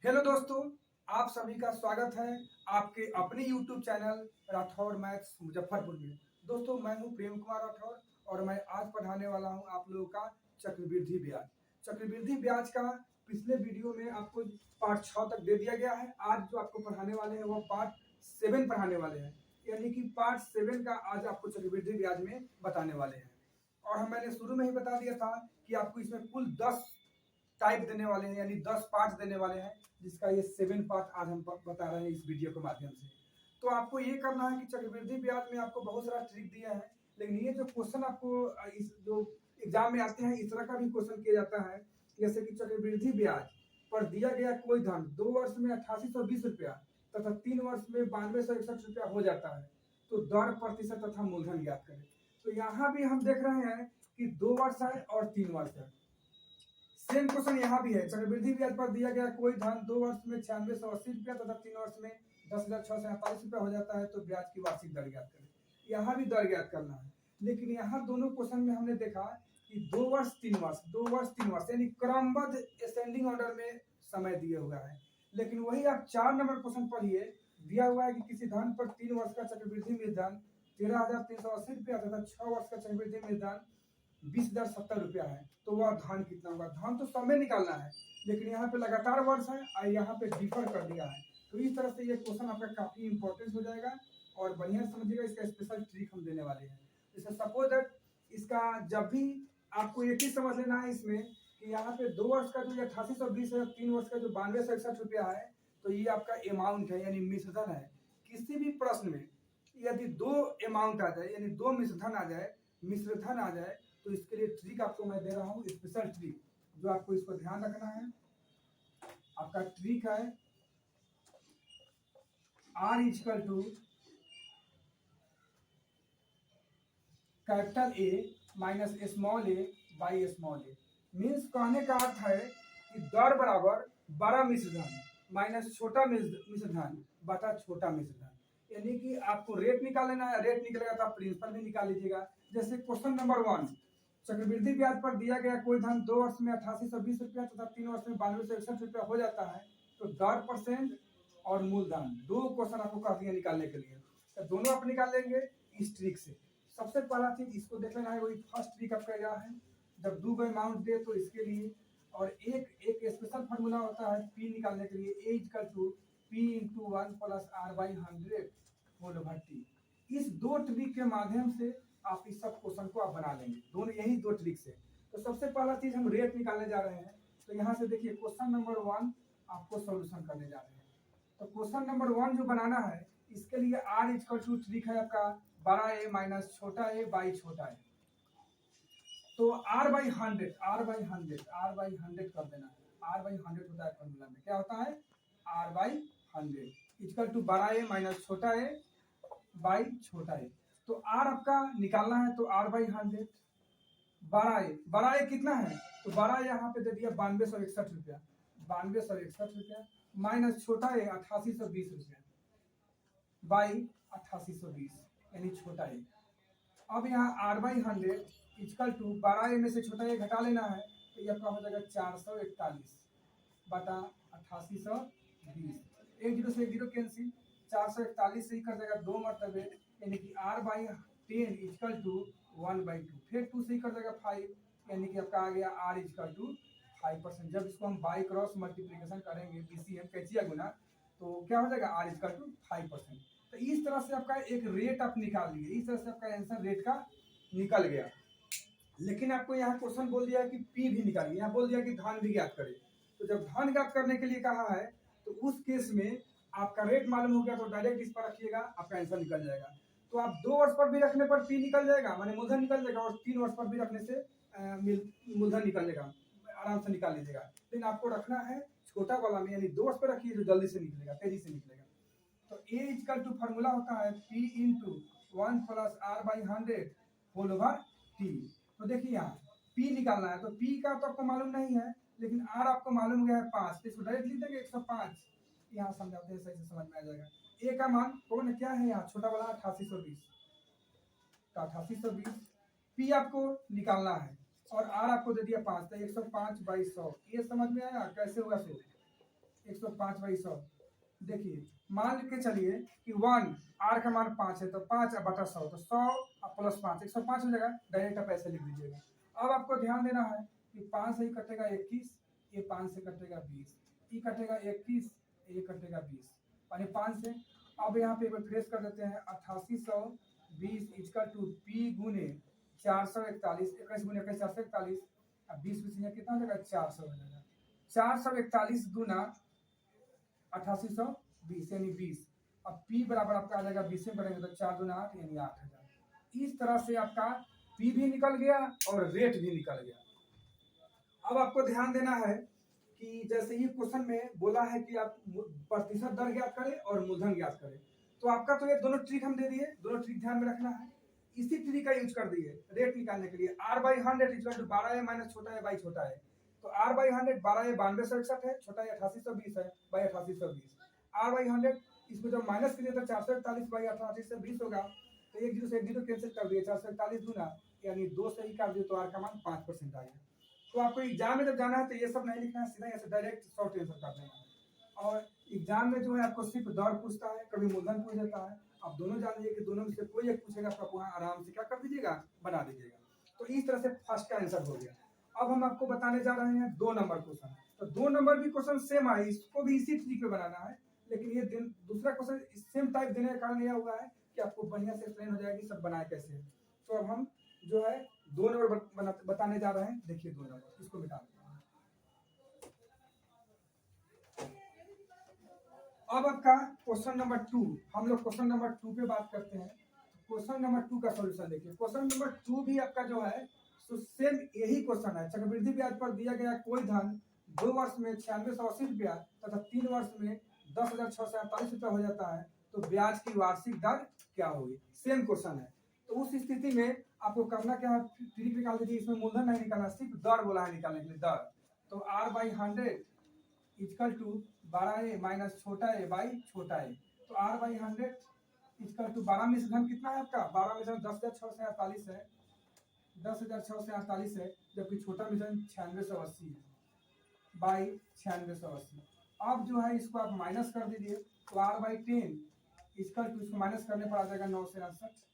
Hello दोस्तों, आप सभी का स्वागत है आपके अपने YouTube channel Rathore maths Muzaffarpur में। दोस्तों, मैं हूं प्रेम कुमार राठौर और मैं आज पढ़ाने वाला हूं आप लोगों का चक्रवृद्धि ब्याज। चक्रवृद्धि ब्याज का पिछले वीडियो में आपको पार्ट 6 तक दे दिया गया है। आज जो आपको पढ़ाने वाले हैं वो पार्ट 7 पढ़ाने वाले हैं, यानी कि पार्ट 7 का आज आपको चक्रवृद्धि ब्याज में बताने वाले हैं। और मैंने शुरू में ही बता दिया था कि आपको इसमें कुल 10 टाइप देने वाले हैं, यानी 10 पार्ट देने वाले हैं, जिसका ये 7 पार्ट आज हम बता रहे हैं इस वीडियो के माध्यम से। तो आपको ये करना है कि चक्रवृद्धि ब्याज में आपको बहुत सारा ट्रिक दिया है, लेकिन ये जो क्वेश्चन आपको इस जो एग्जाम में आते हैं इस तरह का भी क्वेश्चन किया जाता है। जैसे कि चक्रवृद्धि ब्याज पर दिया गया कोई धन 2 वर्ष में 8820 रुपया तथा 3 वर्ष में 9261 रुपया हो जाता है, तो दर प्रतिशत तथा मूलधन ज्ञात करें। तो यहाँ भी हम देख रहे हैं कि 2 वर्ष है और 3 वर्ष है। सेम क्वेश्चन यहाँ भी है। चक्रवृद्धि ब्याज पर दिया गया कोई धन 2 वर्ष में 9680 रुपया तथा 3 वर्ष में 10,648 रुपया हो जाता है, तो ब्याज की वार्षिक दर ज्ञात करें। यहाँ भी दर ज्ञात करना है, लेकिन यहाँ दोनों क्वेश्चन में हमने देखा कि 2 वर्ष 3 वर्ष 2 वर्ष 3 वर्ष यानी क्रमबद्ध असेंडिंग ऑर्डर में समय दिया हुआ है। लेकिन वही आप 4 नंबर क्वेश्चन पढ़िए, दिया हुआ है कि किसी धन पर 3 वर्ष का चक्रवृद्धि मूलधन 13,380 रुपया तथा 6 वर्ष का चक्रवृद्धि मूलधन 20,070 रुपया है, तो वह धन कितना होगा। धन तो समय निकालना है, लेकिन यहाँ पे लगातार वर्ष है और यहाँ पे डिफर कर दिया है। तो इस तरह से ये क्वेश्चन आपका काफी इंपॉर्टेंट हो जाएगा और बढ़िया समझिएगा। इसका स्पेशल ट्रिक हम देने वाले हैं। जैसे सपोज दैट इसका जब भी आपको एक ही समझ लेना है इसमें कि यहाँ पे 2 वर्ष का जो 8820 है, 3 वर्ष का जो 9261 रुपया है, तो ये आपका अमाउंट है, यानी मिश्रधन है। किसी भी प्रश्न में यदि 2 अमाउंट आ जाए, यानी 2 मिश्रधन आ जाए, तो इसके लिए ट्रिक आपको मैं दे रहा हूँ, स्पेशल ट्रिक, जो आपको इसको ध्यान रखना है। आपका ट्रिक है R equal to capital A minus small a by small a। Means कहने का अर्थ है कि दर बराबर बड़ा मिश्रधन माइनस छोटा मिश्रधन बटा छोटा मिश्रधन, यानी कि आपको रेट निकाल लेना है। रेट निकलेगा तो आप प्रिंसिपल भी निकाल लीजिएगा। जैसे क्वेश्चन नंबर 1, चक्रवृद्धि ब्याज पर दिया गया कोई धन 2 वर्ष में 8820 रुपया तथा 3 वर्ष में 9261 रुपया हो जाता है, तो दर परसेंट और मूलधन दो क्वेश्चन आपको कह दिया निकालने के लिए, तो दोनों आप निकाल लेंगे इस ट्रिक से। सबसे पहला चीज इसको देख लेना है, वही फर्स्ट ट्रिक आपका क्या है। जब दो अमाउंट दे तो इसके लिए, और एक स्पेशल फार्मूला होता है पी निकालने के लिए, A equal to P into 1 plus R by 100 whole over T. इस दो ट्रिक के माध्यम से आप इस सब क्वेश्चन को आप बना लेंगे, दोनों यही दो ट्रिक से। तो सबसे पहला चीज हम रेट निकालने जा रहे हैं। तो यहाँ से देखिए क्वेश्चन नंबर 1 आपको सॉल्यूशन करने जा रहे हैं। तो क्वेश्चन नंबर 1 जो बनाना है, इसके लिए आर इक्वल टू ट्रिक है आपका बड़ा ए माइनस छोटा ए बाई छोटा ए। तो आर बाई 100 कर देना है। आर बाई 100 होता है फॉर्मूला में, क्या होता है आर बाई 100 इक्वल टू बड़ा ए माइनस छोटा ए बाई छोटा ए। तो आर आपका निकालना है, तो आर बाई 100 बड़ा ए कितना है, तो बड़ा यहाँ पे दे दिया 9261 रुपया, 9261 रुपया माइनस छोटा ए 8820 रुपया बाई 8820 यानी छोटा ए। अब यहाँ आर बाई 100 इक्वल टू बड़ा ए में से छोटा ए घटा लेना है, तो यह आपका हो जाएगा 441 बटा 8820। एक जीरो से एक जीरो कैंसिल, 441 से ही कर जाएगा 2 मरतबे, यानी कि आर बाई 10 इक्वल टू 1/2, फिर 2 से ही कर जाएगा 5, यानी कि आपका आ गया आर इक्वल टू 5%। जब इसको हम बाई क्रॉस मल्टीप्लीकेशन करेंगे बीसीएम कैचिया गुना, तो क्या हो जाएगा आर इक्वल टू 5%। तो इस तरह से आपका एक रेट आप निकाल लिए, इस तरह से आपका आंसर रेट का निकल गया। लेकिन आपको यहाँ क्वेश्चन बोल दिया कि पी भी निकालिए, यहाँ बोल दिया कि धन भी ज्ञात करें। तो जब धन ज्ञात करने के लिए कहा है, तो उस केस में आपका रेट मालूम हो गया, तो डायरेक्ट इस पर रखिएगा, आपका आंसर निकल जाएगा। तो आप 2 वर्ष पर भी रखने पर पी निकल जाएगा, माने मूलधन निकल जाएगा, और 3 वर्ष पर भी रखने से मूलधन निकल जाएगा, आराम से निकाल लीजिएगा। लेकिन आपको रखना है छोटा वाला में, यानी 2 वर्ष पर रखिए, जो जल्दी से निकलेगा, तेजी से निकलेगा। तो ए इक्वल टू फार्मूला होता है P into 1 plus R by 100 whole over T. तो देखिए यहाँ P निकालना है, तो P का तो आपको मालूम नहीं है, लेकिन R आपको मालूम गया है 5, तो इसको डायरेक्ट लिख देंगे 105। यहाँ समझाते हैं, सही से समझ में आ जाएगा। A का मान कौन क्या है, यहाँ छोटा वाला 8820, तो 8820 P आपको निकालना है, और R आपको दे दिया 5, तो 105/100। ये समझ में आया कैसे होगा। फिर 105/100। देखिए मान के चलिए कि 1 आर का मान 5 है तो 5/100 तो 100 प्लस 5 105 हो जाएगा। डायरेक्ट आप ऐसे लिख दीजिएगा। अब आपको ध्यान देना है कि 5 से ही कटेगा 21, ये 5 से कटेगा 20, ये कटेगा 21, ये कटेगा 20 यानी 5 से। अब यहाँ पे फ्रेश कर देते हैं 8820 इजकल टू पी गुने 441, 21 गुने 21 441, अब 20 कितना हो जाएगा 400 हो जाएगा। 441 गुना 8820 यानी 20। अब P बराबर आपका आ जाएगा 20 में बढ़ेंगे तो 4 दूना 8 यानी 8000। इस तरह से आपका P भी निकल गया और रेट भी निकल गया। अब आपको ध्यान देना है कि जैसे ही क्वेश्चन में बोला है कि आप प्रतिशत दर ज्ञात करें और मूलधन ज्ञात करें, तो आपका तो ये दोनों ट्रिक हम दे दिए, दोनों ट्रिक ध्यान में रखना है। इसी ट्रिक का यूज कर दिए रेट निकालने के लिए। R/100 equal to 12a minus छोटा है बाई छोटा है। तो R/100 12a 9261 है, छोटा है 8820 है बाई 8820। R/100 इसको जब माइनस करिए तो 441 बाई 8820 होगा। तो एक जीरो से एक जीरो कैंसिल कर दिए, 441 गुना यानी 2 से ही काट दिए तो R का मान 5% आ गया। तो आपको एग्जाम में जब जाना है तो ये सब नहीं लिखना है, सीधा ऐसे डायरेक्ट शॉर्ट आंसर कर देना है। और एग्जाम में जो है आपको सिर्फ दर पूछता है, कभी मूलधन पूछ देता है। आप दोनों जान लीजिए कि दोनों में से कोई एक पूछेगा तो आप वहाँ आराम से क्या कर दीजिएगा, बना दीजिएगा। तो इस तरह से फर्स्ट का आंसर हो गया। अब हम आपको बताने जा रहे हैं 2 नंबर क्वेश्चन। तो 2 नंबर भी क्वेश्चन सेम है, इसको भी इसी ट्रिक पे बनाना है, लेकिन ये दूसरा क्वेश्चन सेम टाइप देने का कारण यह हुआ है कि आपको बढ़िया से एक्सप्लेन हो जाएगी सब बनाए कैसे है। तो अब हम जो है 2 नंबर बताने जा रहे हैं। देखिए 2 नंबर, इसको मिटा देते हैं। अब आपका क्वेश्चन नंबर 2, हम लोग क्वेश्चन नंबर 2 पे बात करते हैं। क्वेश्चन नंबर 2 का सॉल्यूशन देखिए। क्वेश्चन नंबर 2 भी आपका जो है तो सेम यही क्वेश्चन है। चक्रवृद्धि ब्याज पर दिया गया कोई धन 2 वर्ष में 9680 रुपया तथा 3 वर्ष में 10,648 रुपया हो जाता है, तो ब्याज की वार्षिक दर क्या होगी। सेम क्वेश्चन है। तो उस स्थिति में आपको करना क्या है, ट्रिक निकाल दीजिए। इसमें मूलधन नहीं निकालना, सिर्फ दर बोला है निकालने के लिए, दर। तो R/100 equal to 12a minus छोटा ए बाई छोटा ए। तो R/100 इक्वल टू 12 में से धन कितना है आपका, 12 में से 10,648 है, 10,648 है, जबकि छोटा में धन 9680 है बाई 9680। अब जो है इसको आप माइनस कर दीजिए तो R/10 इक्वल टू इसको माइनस करने पर आ जाएगा 968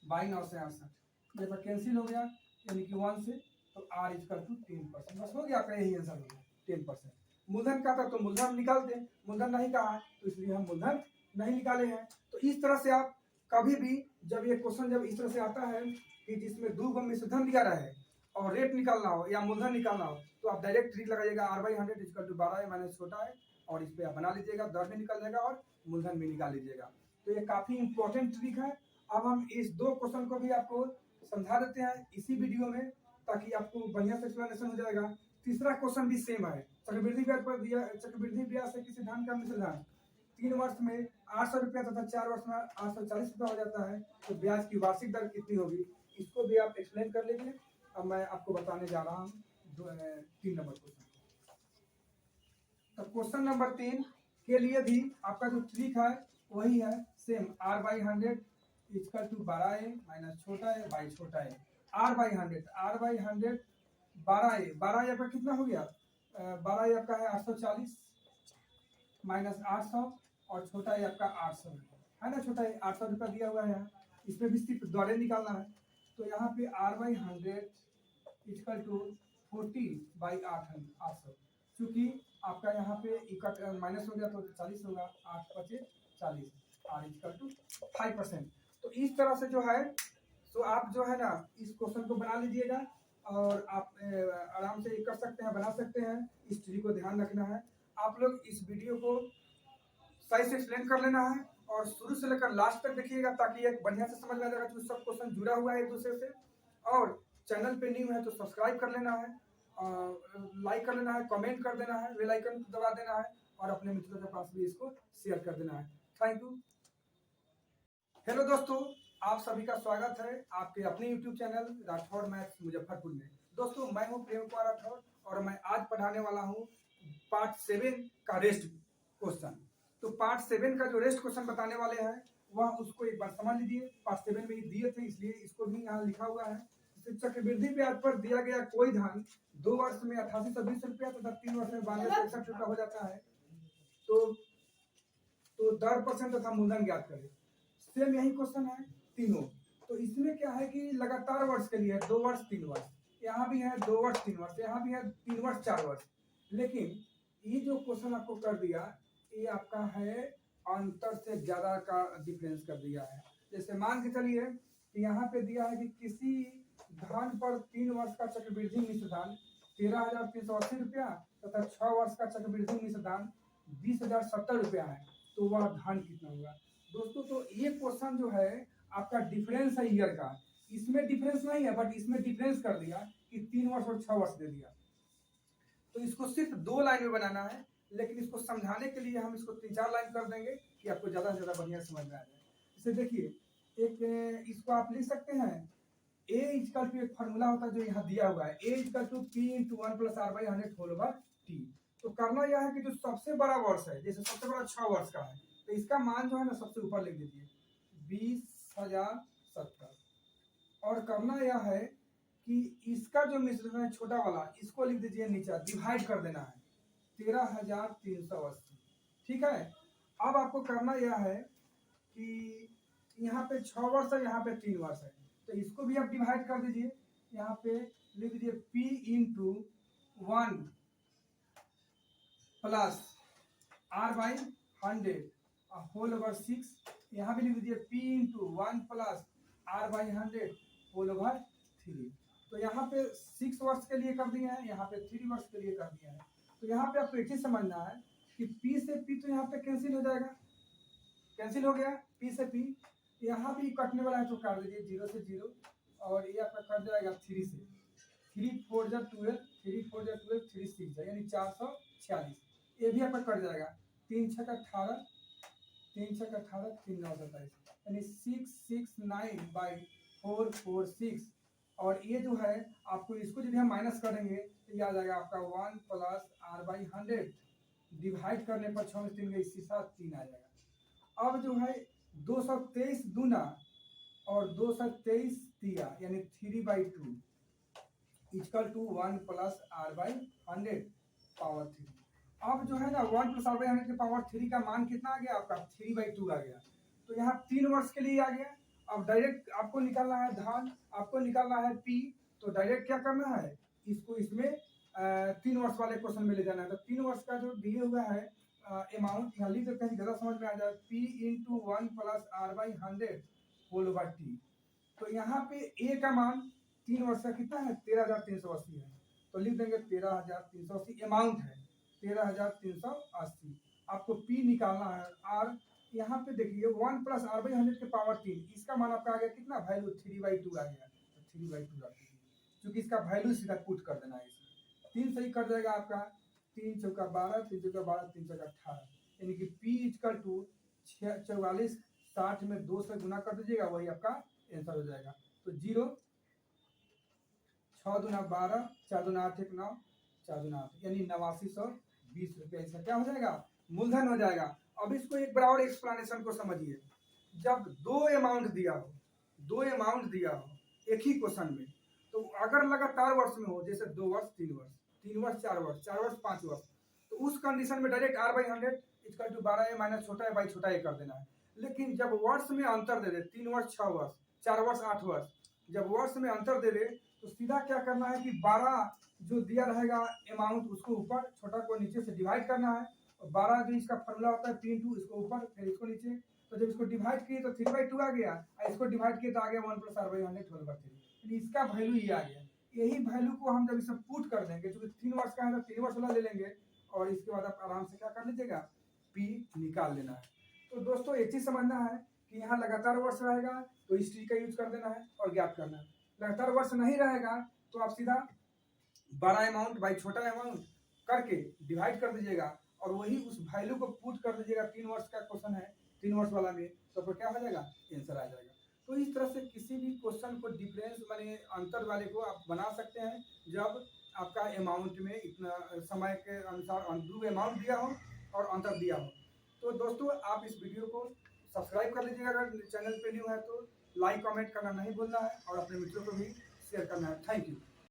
बाई 968। ये तो कैंसिल हो गया यानी कि 1 से, तो R इक्वल टू 10%। बस हो गया आपका, यही आंसर हो गया 10%। मूलधन का था तो मूलधन निकालते, मूलधन नहीं कहा तो इसलिए हम मूलधन नहीं निकाले हैं। तो इस तरह से आप कभी भी जब ये क्वेश्चन जब इस तरह से आता है कि जिसमें 2 गो मिश्रधन दिया रहे और रेट निकालना हो या मूलधन निकालना हो, तो आप डायरेक्ट ट्रिक लगाइएगा R/100 equal to 12a minus छोटा है, और इस पे आप बना लीजिएगा, दर भी निकल जाएगा और मूलधन भी निकाल लीजिएगा। तो ये काफी इंपॉर्टेंट ट्रिक है। अब हम इस 2 क्वेश्चन को भी आपको समझा देते हैं इसी वीडियो में, ताकि आपको बढ़िया से एक्सप्लेनेशन हो जाएगा। तीसरा क्वेश्चन भी सेम है। चक्रवृद्धि ब्याज पर दिया, चक्रवृद्धि ब्याज से किसी धन का मिश्रधन 3 वर्ष में 800 रुपया तथा 4 वर्ष में 840 रुपया हो जाता है, तो ब्याज की वार्षिक दर कितनी होगी, इसको भी आप एक्सप्लेन कर लीजिए। अब मैं आपको बताने जा रहा हूँ 3 नंबर क्वेश्चन। तो क्वेश्चन नंबर 3 के लिए भी आपका जो ट्रिक है वही है same. R/100 equal to 12a minus छोटा है बाई छोटा है। R/100 12a आपका कितना हो गया, 12a आपका है 840 माइनस 800 और छोटा है आपका 800 है ना। छोटा है 800 रुपया दिया हुआ है यहाँ, इसमें भी सिर्फ द्वारे निकालना है। तो यहाँ पे R/100 इक्वल टू 40 बाई 800, चूँकि आपका यहाँ पे माइनस हो गया तो 40 होगा, 8 × 40, R इक्वल टू 5%। तो इस तरह से जो है तो आप जो है ना इस क्वेश्चन को बना लीजिएगा और आप आराम से कर सकते हैं, बना सकते हैं। इस चीज़ को ध्यान रखना है। आप लोग इस वीडियो को सही से एक्सप्लेन कर लेना है और शुरू से लेकर लास्ट तक देखिएगा, ताकि एक बढ़िया से समझ में आ जाएगा कि सब क्वेश्चन जुड़ा हुआ है एक दूसरे से। और चैनल पे न्यू है तो सब्सक्राइब कर लेना है, लाइक कर लेना है, कमेंट कर देना है, बेल आइकन दबा देना है और अपने मित्रों के पास भी इसको शेयर कर देना है। Thank you. हेलो दोस्तों, आप सभी का स्वागत है आपके अपने YouTube channel Rathore maths Muzaffarpur में। दोस्तों मैं हूं प्रेम कुमार राठौड़ और मैं आज पढ़ाने वाला हूं पार्ट 7 का रेस्ट क्वेश्चन। तो पार्ट 7 का जो रेस्ट क्वेश्चन बताने वाले हैं वह उसको एक बार समझ लीजिए। पार्ट 7 में ये दिए थे इसलिए इसको भी यहाँ लिखा हुआ है, तो चक्रवृद्धि ब्याज पर दिया गया कोई धन 2 वर्ष में 8820 रुपया तथा 3 वर्ष में 9261 रुपया हो जाता है। तो दर परसेंट तथा मूलधन ज्ञात करें। सेम यही क्वेश्चन है तीनों। तो इसमें क्या है कि लगातार वर्ष के लिए है 2 वर्ष 3 वर्ष, यहाँ भी है 2 वर्ष 3 वर्ष, यहाँ भी है 3 वर्ष 4 वर्ष। लेकिन ये जो क्वेश्चन आपको कर दिया ये आपका है अंतर से ज्यादा का डिफरेंस कर दिया है। जैसे मान के चलिए कि यहाँ पे दिया है कि किसी धन पर 3 वर्ष का चक्रवृद्धि मिश्र धन 13,380 रुपया तथा 6 वर्ष का चक्रवृद्धि मिश्र धन 20,070 रुपया है, तो वह धन कितना होगा। दोस्तों तो ये क्वेश्चन जो है आपका डिफरेंस है ईयर का, इसमें डिफरेंस नहीं है बट इसमें डिफरेंस कर दिया कि 3 वर्ष और 6 वर्ष दे दिया। तो इसको सिर्फ 2 लाइन में बनाना है, लेकिन इसको समझाने के लिए हम इसको 3-4 लाइन कर देंगे कि आपको ज़्यादा से ज़्यादा बढ़िया समझ में आ जाए। इसे देखिए, एक इसको आप लिख सकते हैं ए इक्वल टू एक फार्मूला होता है जो यहाँ दिया हुआ है, A equal to P into 1 plus R by 100 whole over T. तो करना यह है कि जो सबसे बड़ा वर्ष है, जैसे सबसे बड़ा 6 वर्ष का है, तो इसका मान जो है ना सबसे ऊपर लिख दीजिए 20,070। और करना यह है कि इसका जो मिश्रण है छोटा वाला इसको लिख दीजिए नीचे, डिवाइड कर देना है 13,380। ठीक है। अब आपको करना यह है कि यहाँ पे 6 वर्ष है, यहाँ पे 3 वर्ष है, तो इसको भी आप डिवाइड कर दीजिए। यहाँ पे लिख दीजिए P into 1 plus R by 100 whole over 6। यहाँ भी लिख दीजिए P into 1 plus R by 100 whole over 3। तो यहाँ पे 6 वर्ष के लिए कर दिए हैं, यहाँ पे 3 वर्ष के लिए कर दिए हैं। तो यहाँ पे आपको एक चीज समझना है कि P से P तो यहाँ पे कैंसिल हो जाएगा, कैंसिल हो गया P से P। यहाँ भी कटने वाला है तो काट दीजिए 0 से 0, और ये आपका कट जाएगा 3 से। 3 4 जा 12, 3 4 जा 12, 3 6 जा यानी 446, ये भी आपका कट जाएगा। 3 6 का 18, 3 6 का 18, 3 9 27 यानी 669 बाई 446। और ये जो है आपको इसको यदि हम माइनस करेंगे तो ये आ जाएगा आपका 1 प्लस R बाई 100 डिवाइड करने पर 6 में 3 इसके साथ 3 आ जाएगा। अब जो है 223 दूना और 223 दिया यानी 3/2 equal to 1 plus R by 100 power 3। अब जो है ना 1 प्लस R बाई 100 के पावर 3 का मान कितना आ गया आपका 3/2 आ गया। तो यहाँ 3 वर्ष के लिए आ गया। अब डायरेक्ट आपको निकालना है धन, आपको निकालना है P, तो डायरेक्ट क्या करना है इसको इसमें 3 वर्ष वाले क्वेश्चन में ले जाना है। तो 3 वर्ष का जो दिए हुआ है अमाउंट यहाँ लिख देते हैं, ज़्यादा समझ में आ जाए। P into 1 plus R by 100 whole over T. तो यहाँ पे ए का मान 3 वर्ष का कितना है 13,380 है, तो लिख देंगे 13,380 अमाउंट है 13,380। आपको P निकालना है। R यहाँ पे देखिए 1 प्लस R बाई 100 के पावर 3, इसका मान आपका आ गया कितना वैल्यू 3/2 आ गया। तो 3/2 रख दीजिए, क्योंकि इसका वैल्यू सीधा पुट कर देना है इसमें। 3 सही कर जाएगा आपका 3 चौका 12, 3 चौका 12, 3 चौका 18 यानी कि P इक्वल टू 44 60 में 2 से गुना कर दीजिएगा, वही आपका आंसर हो जाएगा। तो 0 6 दूना 12, 4 दूना 8 1 9, 4 दूना 8 यानी 8920 रुपया इसका क्या हो जाएगा मूलधन हो जाएगा। अब इसको एक बार और एक्सप्लेनेशन को समझिए। जब 2 अमाउंट दिया हो, 2 अमाउंट दिया हो एक ही क्वेश्चन में, तो अगर लगातार वर्ष में हो जैसे 2 वर्ष 3 वर्ष 3 वर्ष 4 वर्ष 4 वर्ष 5 वर्ष, तो उस कंडीशन में direct R by 100 equal to 12A minus छोटा ए बाई छोटा ए कर देना है। लेकिन जब वर्ष में अंतर दे दे 3 वर्ष 6 वर्ष 4 वर्ष 8 वर्ष, जब वर्ष में अंतर दे दे तो सीधा क्या करना है कि 12 जो दिया रहेगा अमाउंट उसको ऊपर, छोटा को नीचे से डिवाइड करना है। और 12 जो इसका फॉर्मूला होता है P इंटू इसको ऊपर फिर इसको नीचे। तो जब इसको डिवाइड किए तो 3/2 आ गया, और इसको डिवाइड किए तो आ गया 1 plus R by 100 whole over 3, यानी इसका वैल्यू ये आ गया। यही वैल्यू को हम जब इसे पुट कर देंगे, क्योंकि 3 वर्ष का है तो 3 वर्ष वाला ले लेंगे, और इसके बाद आप आराम से क्या कर लीजिएगा P निकाल लेना है। तो दोस्तों एक चीज समझना है कि यहाँ लगातार वर्ष रहेगा तो हिस्ट्री का यूज कर देना है और ज्ञात करना है। लगातार वर्ष नहीं रहेगा तो आप सीधा बड़ा अमाउंट बाई छोटा अमाउंट करके डिवाइड कर दीजिएगा, और वही उस वैल्यू को पुट कर दीजिएगा। 3 वर्ष का क्वेश्चन है 3 वर्ष वाला में, तो फिर क्या हो जाएगा आंसर आ जाएगा। तो इस तरह से किसी भी क्वेश्चन को डिफरेंस माने अंतर वाले को आप बना सकते हैं जब आपका अमाउंट में इतना समय के अनुसार दो अमाउंट दिया हो और अंतर दिया हो। तो दोस्तों आप इस वीडियो को सब्सक्राइब कर लीजिएगा, अगर चैनल पे न्यू है तो लाइक कमेंट करना नहीं भूलना है, और अपने मित्रों को भी शेयर करना है। Thank you.